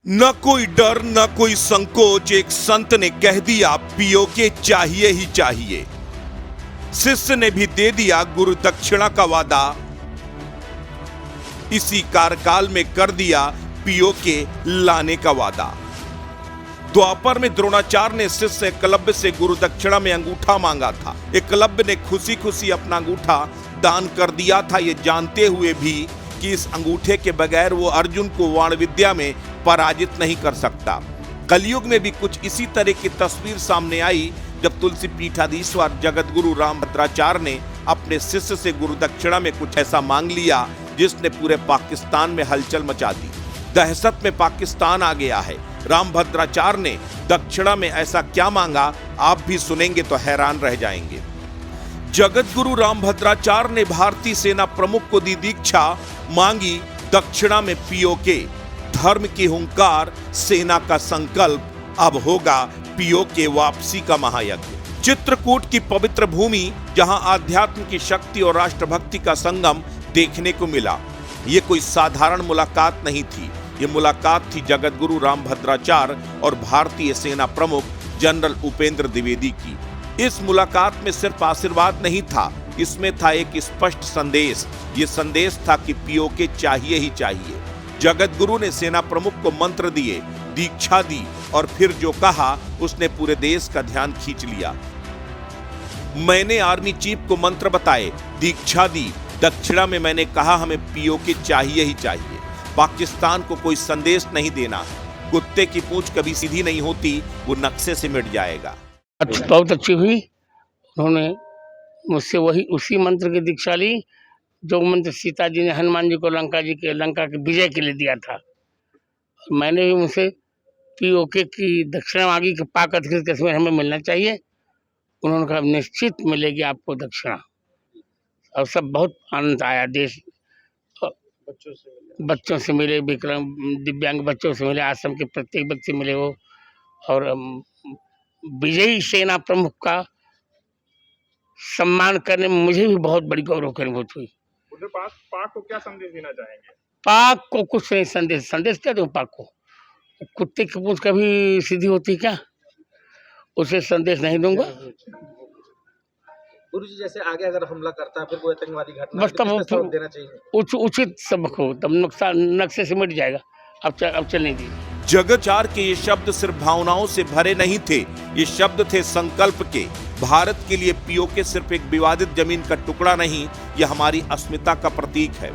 न कोई डर न कोई संकोच, एक संत ने कह दिया पीओके चाहिए ही चाहिए। शिष्य ने भी दे दिया गुरु दक्षिणा का वादा। इसी कार्यकाल में कर दिया पीओके लाने का वादा। द्वापर में द्रोणाचार्य ने शिष्य एकलव्य से गुरु दक्षिणा में अंगूठा मांगा था। एकलव्य ने खुशी खुशी अपना अंगूठा दान कर दिया था, ये जानते हुए भी कि इस अंगूठे के बगैर वो अर्जुन को वाण विद्या में पराजित नहीं कर सकता। कलयुग में भी कुछ इसी तरह की तस्वीर सामने आई जब तुलसी पीठाधीश्वर जगत गुरु रामभद्राचार्य ने अपने शिष्य से गुरु दक्षिणा में कुछ ऐसा मांग लिया जिसने पूरे पाकिस्तान में हलचल मचा दी। दहशत में पाकिस्तान आ गया है। रामभद्राचार्य ने दक्षिणा में ऐसा क्या मांगा, आप भी सुनेंगे तो हैरान रह जाएंगे। जगत गुरु रामभद्राचार्य ने भारतीय सेना प्रमुख को दी दीक्षा, मांगी दक्षिणा में पीओके। धर्म की हुंकार, सेना का संकल्प, अब होगा पीओके वापसी का महायज्ञ। चित्रकूट की पवित्र भूमि जहां आध्यात्म की शक्ति और राष्ट्रभक्ति का संगम देखने को मिला। ये कोई साधारण मुलाकात नहीं थी, ये मुलाकात थी जगत गुरु रामभद्राचार्य और भारतीय सेना प्रमुख जनरल उपेंद्र द्विवेदी की। इस मुलाकात में सिर्फ आशीर्वाद नहीं था, इसमें था एक स्पष्ट संदेश। ये संदेश था कि पीओके चाहिए ही चाहिए। जगत गुरु ने सेना प्रमुख को मंत्र दिए, दीक्षा दी और फिर जो कहा उसने पूरे देश का ध्यान खींच लिया। मैंने आर्मी चीफ को मंत्र बताए, दीक्षा दी, दक्षिणा में मैंने कहा हमें पीओके चाहिए ही चाहिए। पाकिस्तान को कोई संदेश नहीं देना। कुत्ते की पूंछ कभी सीधी नहीं होती, वो नक्शे से मिट जाएगा। बहुत अच्छी हुई। उन्होंने मुझसे वही उसी मंत्र की दीक्षा ली जो मंत्र सीता जी ने हनुमान जी को लंका के विजय के लिए दिया था। मैंने भी मुझसे पीओके की दक्षिणा मांगी कि पाक अधिकृत कश्मीर हमें मिलना चाहिए। उन्होंने कहा निश्चित मिलेगी आपको दक्षिणा। और सब बहुत आनंद आया। देश बच्चों से मिले, विकलांग दिव्यांग बच्चों से मिले, आश्रम के प्रत्येक व्यक्ति मिले वो, और विजयी सेना प्रमुख का सम्मान करने में मुझे भी बहुत बड़ी गौरव की अनुभूति हुई। पाक को क्या संदेश देना चाहेंगे? पाक को कुछ नहीं, संदेश क्या दूं पाक को? कुत्ते की पूंछ कभी सीधी होती क्या? उसे संदेश नहीं दूंगा। गुरु जी जैसे आगे अगर हमला करता है फिर कोई आतंकवादी घटना बस तब देना चाहिए। उचित सबक हो, तब नक्शे से मिट जाएगा। अब चलने दीजिए। जगतचार्य के ये शब्द सिर्फ भावनाओं से भरे नहीं थे, ये शब्द थे संकल्प के। भारत के लिए पीओके सिर्फ एक विवादित जमीन का टुकड़ा नहीं, यह हमारी अस्मिता का प्रतीक है।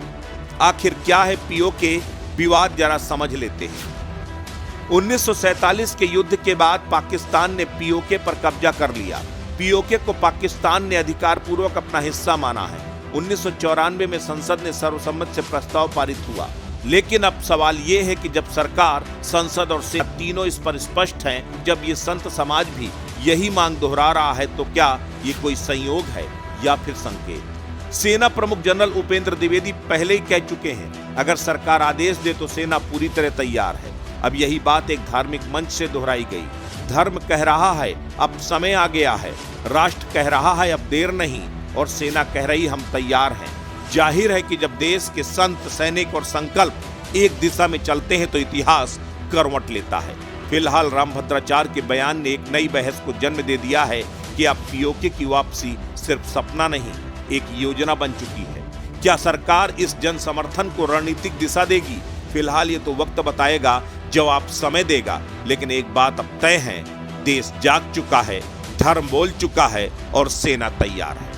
आखिर क्या है पीओके? विवाद जरा समझ लेते हैं। 1947 के युद्ध के बाद पाकिस्तान ने पीओके पर कब्जा कर लिया। पीओके को पाकिस्तान ने अधिकार पूर्वक अपना हिस्सा माना है। 1994 में संसद ने सर्वसम्मत से प्रस्ताव पारित हुआ। लेकिन अब सवाल ये है कि जब सरकार, संसद और सेना तीनों इस पर स्पष्ट हैं, जब ये संत समाज भी यही मांग दोहरा रहा है, तो क्या ये कोई संयोग है या फिर संकेत? सेना प्रमुख जनरल उपेंद्र द्विवेदी पहले ही कह चुके हैं, अगर सरकार आदेश दे तो सेना पूरी तरह तैयार है। अब यही बात एक धार्मिक मंच से दोहराई गई। धर्म कह रहा है अब समय आ गया है, राष्ट्र कह रहा है अब देर नहीं, और सेना कह रही हम तैयार हैं। जाहिर है कि जब देश के संत, सैनिक और संकल्प एक दिशा में चलते हैं तो इतिहास करवट लेता है। फिलहाल रामभद्राचार्य के बयान ने एक नई बहस को जन्म दे दिया है कि अब पीओके की वापसी सिर्फ सपना नहीं, एक योजना बन चुकी है। क्या सरकार इस जन समर्थन को रणनीतिक दिशा देगी? फिलहाल ये तो वक्त बताएगा, जवाब समय देगा। लेकिन एक बात अब तय है, देश जाग चुका है, धर्म बोल चुका है और सेना तैयार है।